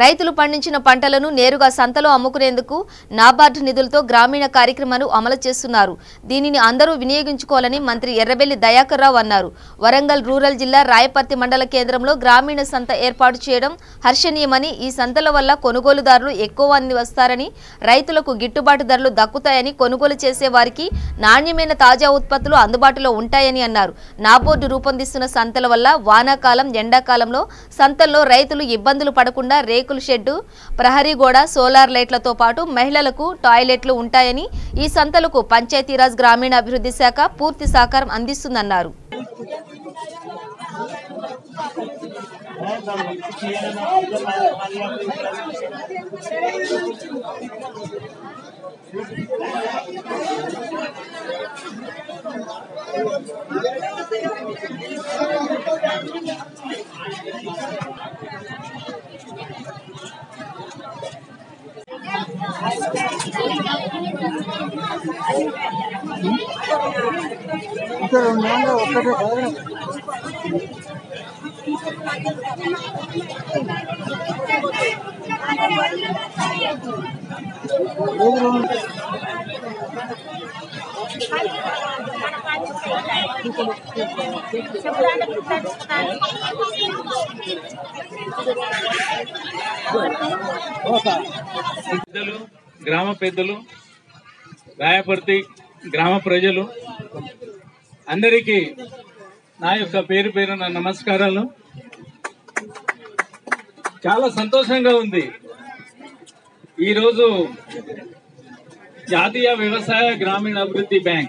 రైతులు పండించిన పంటలను నేరుగా సంతలో అమ్ముకునేందుకు నాబార్డు నిధులతో గ్రామీణ కార్యక్రమాన్ని అమలు చేస్తున్నారు. దీనిని అందరూ వినియోగించుకోవాలని మంత్రి ఎర్రబెల్లి దయాకర్ రావు అన్నారు. వరంగల్ రూరల్ జిల్లా రాయపర్తి మండల కేంద్రంలో గ్రామీణ సంత ఏర్పాటు చేయడం హర్షణీయమని, ఈ సంతల వల్ల కొనుగోలుదారులు ఎక్కువ మంది వస్తారని, రైతులకు గిట్టుబాటు ధరలు దక్కుతాయని, కొనుగోలు చేసే వారికి నాణ్యమైన తాజా ఉత్పత్తులు అందుబాటులో ఉంటాయని అన్నారు. నాబార్డు రూపొందిస్తున్న సంతల వల్ల వానాకాలం, ఎండాకాలంలో సంతల్లో రైతులు ఇబ్బందులు పడకుండా రేకుల షెడ్డు, ప్రహరీ గోడ, సోలార్ లైట్లతో పాటు మహిళలకు టాయిలెట్లు ఉంటాయని, ఈ సంతలకు పంచాయతీరాజ్ గ్రామీణాభివృద్ధి శాఖ పూర్తి సహకారం అందిస్తుందన్నారు. గ్రామ పెద్దలు, రాయపర్తి గ్రామ ప్రజలు అందరికీ నా యొక్క పేరు పేరున నమస్కారాలు. చాలా సంతోషంగా ఉంది. ఈరోజు జాతీయ వ్యవసాయ గ్రామీణాభివృద్ధి బ్యాంక్